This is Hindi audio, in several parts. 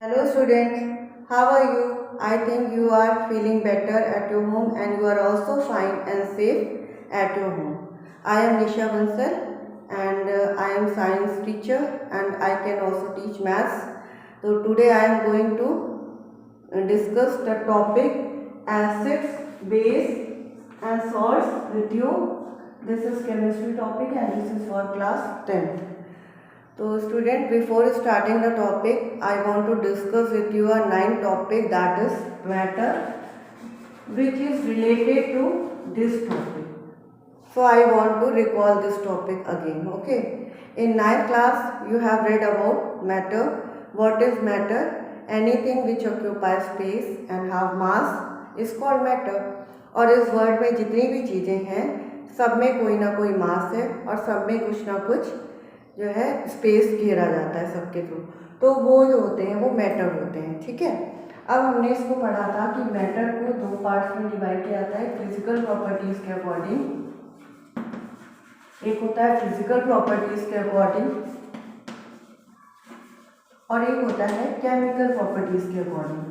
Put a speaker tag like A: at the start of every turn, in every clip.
A: Hello students, how are you? I think you are feeling better at your home and you are also fine and safe at your home. I am Nisha Bansal and I am science teacher and I can also teach maths. So today I am going to discuss the topic acids, base and salts with you. This is chemistry topic and this is for class 10th. So student, before starting the topic, I want to discuss with you a 9 topic, that is matter, which is related to this topic. So I want to recall this topic again, okay. In 9th class, you have read about matter. What is matter? Anything which occupies space and have mass is called matter. और इस वर्ल्ड में जितनी भी चीज़ें हैं, सब में कोई ना कोई मास है और सब में कुछ ना कुछ जो है स्पेस घेरा जाता है सबके थ्रू, तो वो जो होते हैं वो मैटर होते हैं। ठीक है, अब हमने इसको पढ़ा था कि मैटर को दो पार्ट्स में डिवाइड किया जाता है फिजिकल प्रॉपर्टीज के अकॉर्डिंग। एक होता है फिजिकल प्रॉपर्टीज के अकॉर्डिंग और एक होता है केमिकल प्रॉपर्टीज के अकॉर्डिंग।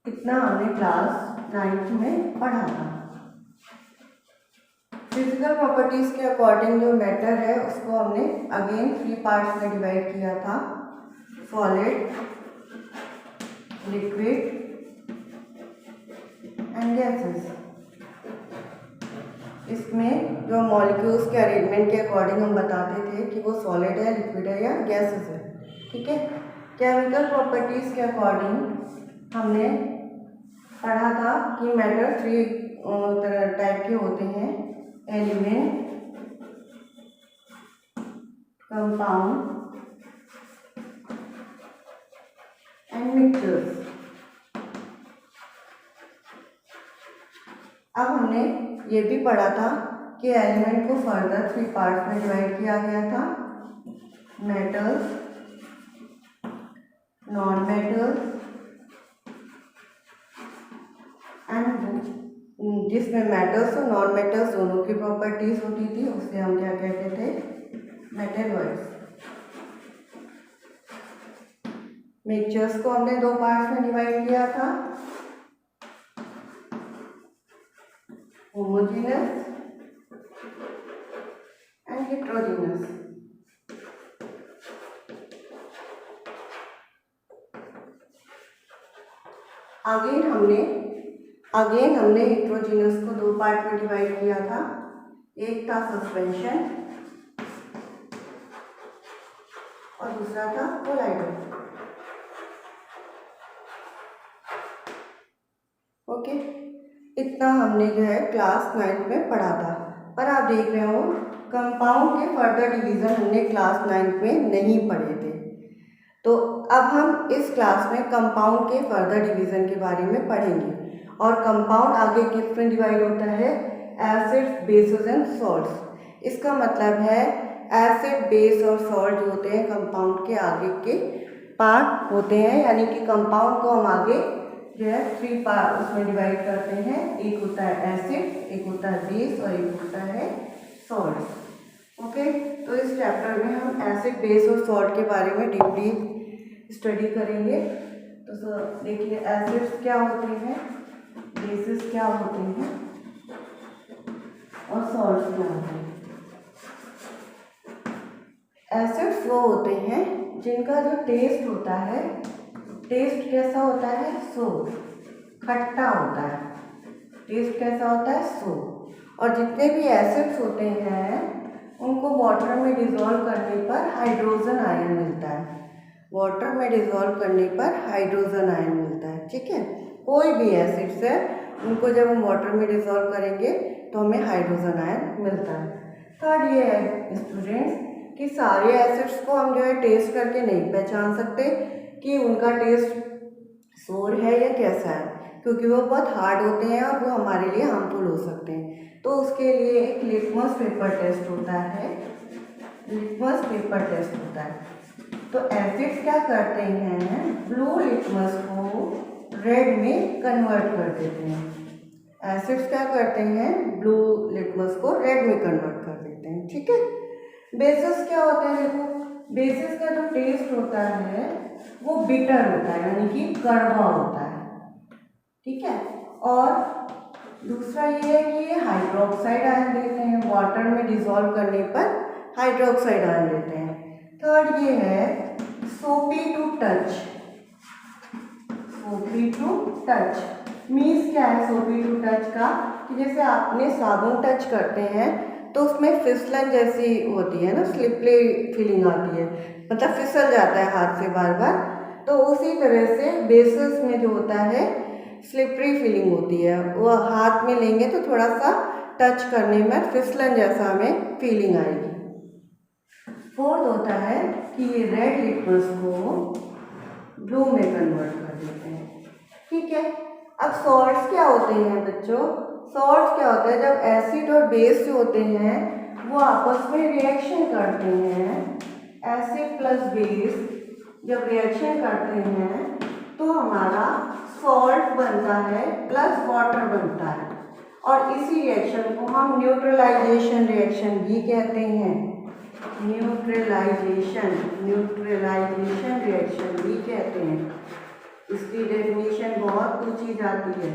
A: इतना हमने क्लास 9th में पढ़ा था। फिजिकल प्रॉपर्टीज के अकॉर्डिंग जो मैटर है उसको हमने अगेन 3 पार्ट्स में डिवाइड किया था, सॉलिड, लिक्विड एंड गैसेस। इसमें जो मॉलिक्यूल्स के अरेंजमेंट के अकॉर्डिंग हम बताते थे कि वो सॉलिड है, लिक्विड है या गैसेस है। ठीक है, केमिकल प्रॉपर्टीज के अकॉर्डिंग हमने पढ़ा था कि मैटर 3 टाइप के होते हैं, एलिमेंट, कंपाउंड एंड मिक्सचर्स। अब हमने ये भी पढ़ा था कि एलिमेंट को फर्दर 3 पार्ट्स में डिवाइड किया गया था, मेटल्स, नॉन मेटल्स एंड जिसमें मेटल्स और नॉन मेटल्स दोनों की प्रॉपर्टीज होती थी उसे हम क्या कहते थे, मेटलॉइड्स। मिक्सचर्स को हमने 2 पार्ट्स में डिवाइड किया था, होमोजेनस एंड हेटेरोजेनस। अगेन हमने हेटेरोजेनस को 2 पार्ट में डिवाइड किया था, एक था सस्पेंशन और दूसरा था कोलाइडर। ओके, इतना हमने जो है क्लास 9th में पढ़ा था। पर आप देख रहे हो कंपाउंड के फर्दर डिवीज़न हमने क्लास 9th में नहीं पढ़े थे, तो अब हम इस क्लास में कंपाउंड के फर्दर डिवीज़न के बारे में पढ़ेंगे। और कंपाउंड आगे किस में डिवाइड होता है, एसिड्स, बेसेस एंड सॉल्ट्स। इसका मतलब है एसिड, बेस और सॉल्ट जो होते हैं कंपाउंड के आगे के पार्ट होते हैं, यानी कि कंपाउंड को हम आगे जो है 3 पार्ट उसमें डिवाइड करते हैं। एक होता है एसिड, एक होता है बेस और एक होता है सॉल्ट। ओके, तो इस चैप्टर में हम एसिड, बेस और सॉल्ट के बारे में डीपली स्टडी करेंगे। तो देखिए एसिड्स क्या होते हैं, बेसिस क्या होते हैं और सॉल्ट क्या होते हैं। एसिड्स वो होते हैं जिनका जो टेस्ट होता है, टेस्ट कैसा होता है, सोर, खट्टा होता है। टेस्ट कैसा होता है, सोर। और जितने भी एसिड्स होते हैं उनको वाटर में डिज़ोल्व करने पर हाइड्रोजन आयन मिलता है। वाटर में डिज़ोल्व करने पर हाइड्रोजन आयन मिलता है। ठीक है, कोई भी एसिड्स है उनको जब हम वाटर में डिज़ोल्व करेंगे तो हमें हाइड्रोजन आयन मिलता है। थर्ड ये है स्टूडेंट्स कि सारे एसिड्स को हम जो है टेस्ट करके नहीं पहचान सकते कि उनका टेस्ट सोर है या कैसा है, क्योंकि वो बहुत हार्ड होते हैं और वो हमारे लिए हार्मफुल हो सकते हैं। तो उसके लिए एक लिटमस पेपर टेस्ट होता है, लिटमस पेपर टेस्ट होता है। तो एसिड्स क्या करते हैं, ब्लू लिटमस को रेड में कन्वर्ट कर देते हैं। एसिड्स क्या करते हैं, ब्लू लिटमस को रेड में कन्वर्ट कर देते हैं। ठीक है, बेसिस क्या होते हैं, देखो बेसिस का जो टेस्ट होता है वो बिटर होता है, यानी कि कड़वा होता है, ठीक है। और दूसरा ये है कि ये हाइड्रोक्साइड आयन देते हैं, वाटर में डिसॉल्व करने पर हाइड्रोक्साइड आयन देते हैं। थर्ड ये है सोपी टू टच। सोपी टू टच मीन्स क्या है सोपी टू टच का, कि जैसे आपने साबुन टच करते हैं तो उसमें फिसलन जैसी होती है ना, स्लिपरी फीलिंग आती है, मतलब फिसल जाता है हाथ से बार बार। तो उसी तरह से बेसिस में जो होता है स्लिपरी फीलिंग होती है, वो हाथ में लेंगे तो थोड़ा सा टच करने में फिसलन जैसा हमें फीलिंग आएगी। फोर्थ होता है कि ये रेड लिटमस को ब्लू में कन्वर्ट कर देते हैं, ठीक है। अब सॉल्ट्स क्या होते हैं बच्चों? सॉल्ट्स क्या होता है, जब एसिड और बेस जो होते हैं वो आपस में रिएक्शन करते हैं, एसिड प्लस बेस जब रिएक्शन करते हैं तो हमारा सॉल्ट बनता है प्लस वाटर बनता है, और इसी रिएक्शन को हम न्यूट्रलाइजेशन रिएक्शन भी कहते हैं। न्यूट्रलाइजेशन रिएक्शन भी कहते हैं। इसकी डेफिनेशन बहुत पूछी जाती है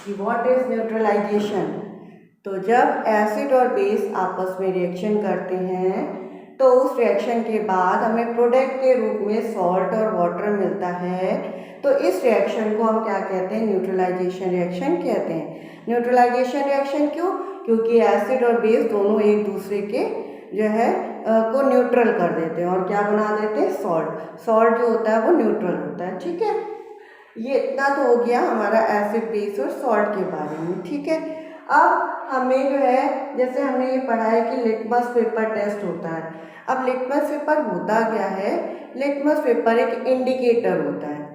A: कि व्हाट इज न्यूट्रलाइजेशन। तो जब एसिड और बेस आपस में रिएक्शन करते हैं तो उस रिएक्शन के बाद हमें प्रोडक्ट के रूप में सॉल्ट और वाटर मिलता है, तो इस रिएक्शन को हम क्या कहते हैं? न्यूट्रलाइजेशन रिएक्शन कहते हैं। न्यूट्रलाइजेशन रिएक्शन क्यों? क्योंकि एसिड और बेस दोनों एक दूसरे के जो है को न्यूट्रल कर देते हैं और क्या बना देते हैं? सॉल्ट। सॉल्ट जो होता है वो न्यूट्रल होता है, ठीक है। ये इतना तो हो गया हमारा एसिड बेस और सॉल्ट के बारे में, ठीक है। अब हमें जो है, जैसे हमने ये पढ़ा है कि लिटमस पेपर टेस्ट होता है। अब लिटमस पेपर होता क्या है? लिटमस पेपर एक इंडिकेटर होता है,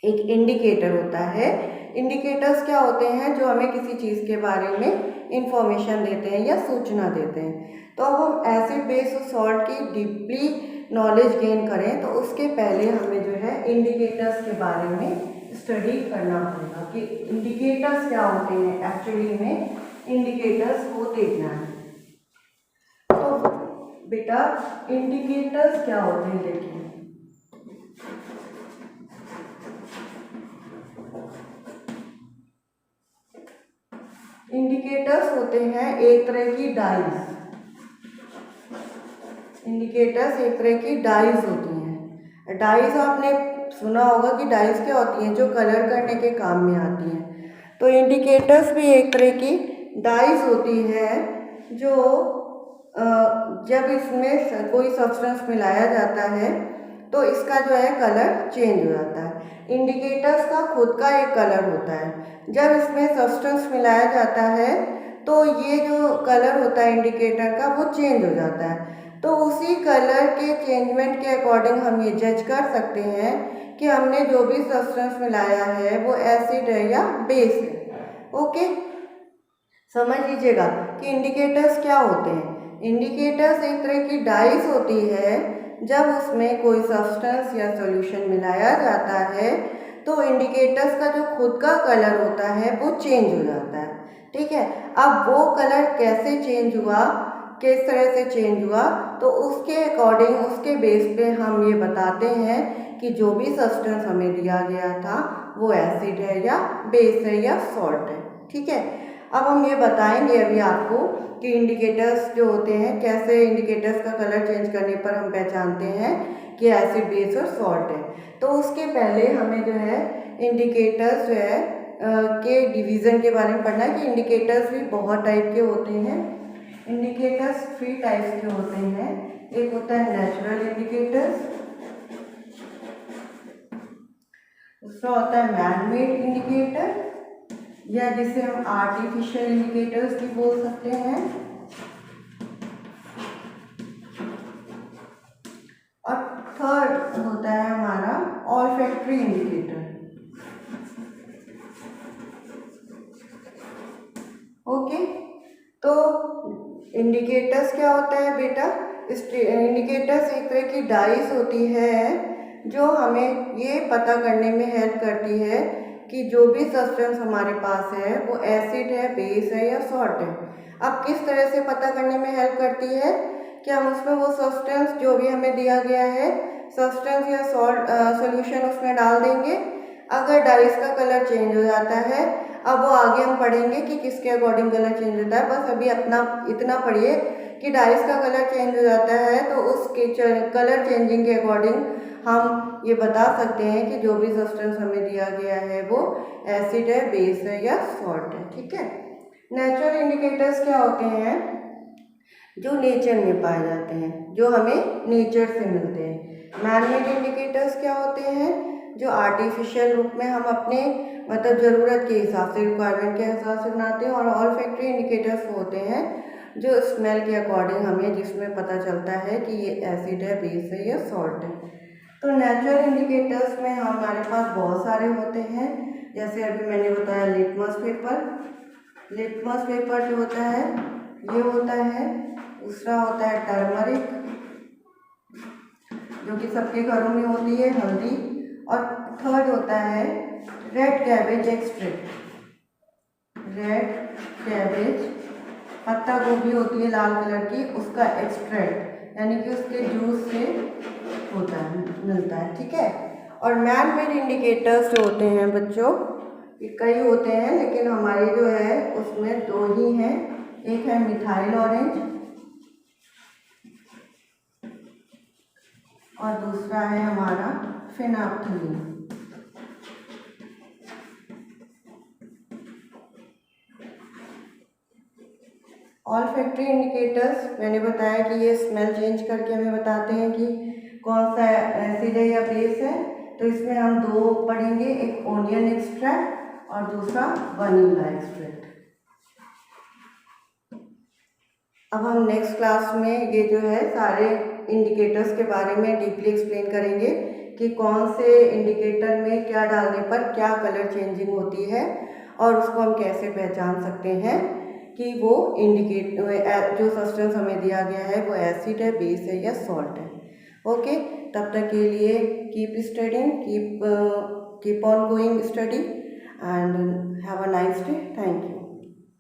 A: एक इंडिकेटर होता है। इंडिकेटर्स क्या होते हैं? जो हमें किसी चीज़ के बारे में इंफॉर्मेशन देते हैं या सूचना देते हैं। तो अब हम एसिड बेस और सॉल्ट की डीपली नॉलेज गेन करें तो उसके पहले हमें जो है इंडिकेटर्स के बारे में स्टडी करना पड़ेगा कि इंडिकेटर्स क्या होते हैं। एक्चुअली में इंडिकेटर्स को देखना है। तो बेटा इंडिकेटर्स क्या होते हैं देखिए। इंडिकेटर्स होते हैं एक तरह की डाइज। इंडिकेटर्स एक तरह की डाइज होती हैं। डाइज आपने सुना होगा कि डाइज क्या होती हैं? जो कलर करने के काम में आती हैं। तो इंडिकेटर्स भी एक तरह की डाइज होती है जो जब इसमें कोई सब्सटेंस मिलाया जाता है तो इसका जो है कलर चेंज हो जाता है। इंडिकेटर्स का खुद का एक कलर होता है। जब इसमें सब्सटेंस मिलाया जाता है तो ये जो कलर होता है इंडिकेटर का वो चेंज हो जाता है। तो उसी कलर के चेंजमेंट के अकॉर्डिंग हम ये जज कर सकते हैं कि हमने जो भी सब्सटेंस मिलाया है वो एसिड है या बेस है। ओके, समझ लीजिएगा कि इंडिकेटर्स क्या होते हैं। इंडिकेटर्स एक तरह की डाइज होती है। जब उसमें कोई सब्सटेंस या सॉल्यूशन मिलाया जाता है तो इंडिकेटर्स का जो खुद का कलर होता है वो चेंज हो जाता है, ठीक है। अब वो कलर कैसे चेंज हुआ, किस तरह से चेंज हुआ, तो उसके अकॉर्डिंग, उसके बेस पे हम ये बताते हैं कि जो भी सब्सटेंस हमें दिया गया था वो एसिड है या बेस है या सॉल्ट है, ठीक है। अब हम ये बताएंगे अभी आपको कि इंडिकेटर्स जो होते हैं, कैसे इंडिकेटर्स का कलर चेंज करने पर हम पहचानते हैं कि एसिड बेस और सॉल्ट है। तो उसके पहले हमें जो है इंडिकेटर्स जो है के डिवीज़न के बारे में पढ़ना है कि इंडिकेटर्स भी बहुत टाइप के होते हैं। इंडिकेटर्स 3 टाइप्स के होते हैं। एक होता है नेचुरल इंडिकेटर्स, दूसरा होता है मैन मेड इंडिकेटर या जिसे हम आर्टिफिशियल इंडिकेटर्स भी बोल सकते हैं, और थर्ड होता है हमारा ऑल्फैक्टरी इंडिकेटर। ओके, तो इंडिकेटर्स क्या होता है बेटा? इंडिकेटर्स एक तरह की डाइज होती है जो हमें ये पता करने में हेल्प करती है कि जो भी सब्सटेंस हमारे पास है वो एसिड है, बेस है या सॉल्ट है। अब किस तरह से पता करने में हेल्प करती है कि हम उसमें वो सब्सटेंस जो भी हमें दिया गया है सब्सटेंस या सॉल्ट सॉल्यूशन उसमें डाल देंगे। अगर डाइस का कलर चेंज हो जाता है, अब वो आगे हम पढ़ेंगे कि किसके अकॉर्डिंग कलर चेंज होता है, बस अभी अपना इतना पढ़िए कि डाइस का कलर चेंज हो जाता है तो उसके कलर चेंजिंग के अकॉर्डिंग हम ये बता सकते हैं कि जो भी सब्सटेंस हमें दिया गया है वो एसिड है, बेस है या सॉल्ट है। ठीक है। नेचुरल इंडिकेटर्स क्या होते हैं? जो नेचर में पाए जाते हैं, जो हमें नेचर से मिलते हैं। मैन मेड इंडिकेटर्स क्या होते हैं? जो आर्टिफिशियल रूप में हम अपने मतलब ज़रूरत के हिसाब से, रिक्वायरमेंट के हिसाब से बनाते हैं। और ऑल फैक्ट्री इंडिकेटर्स होते हैं जो स्मेल के अकॉर्डिंग हमें जिसमें पता चलता है कि ये एसिड है, बेस है या सॉल्ट है। तो नेचुरल इंडिकेटर्स में हमारे पास बहुत सारे होते हैं, जैसे अभी मैंने बताया लिटमस पेपर। लिटमस पेपर जो होता है ये होता है। दूसरा होता है टर्मरिक, जो कि सबके घरों में होती है, हल्दी। और थर्ड होता है red cabbage extract. Red cabbage, पत्ता गोभी होती है लाल कलर की, उसका एक्सट्रैक्ट यानी कि उसके जूस से होता है, मिलता है। ठीक है। और मैन मेड इंडिकेटर्स जो होते हैं बच्चों, ये कई होते हैं लेकिन हमारे जो है उसमें दो ही हैं। एक है मिथाइल ऑरेंज और दूसरा है हमारा फिनाप्थलीन। ऑल फैक्ट्री इंडिकेटर्स मैंने बताया कि ये स्मेल चेंज करके हमें बताते हैं कि कौन सा एसिड है या बेस है। तो इसमें हम दो पढ़ेंगे, एक ओनियन एक्सट्रैक्ट और दूसरा वनीला एक्सट्रैक्ट। अब हम नेक्स्ट क्लास में ये जो है सारे इंडिकेटर्स के बारे में डीपली एक्सप्लेन करेंगे कि कौन से इंडिकेटर में क्या डालने पर क्या कलर चेंजिंग होती है और उसको हम कैसे पहचान सकते हैं कि वो जो सब्सटेंस हमें दिया गया है वो एसिड है, बेस है या सॉल्ट है। ओके, तब तक के लिए keep studying, keep on going study and have a nice day. Thank you.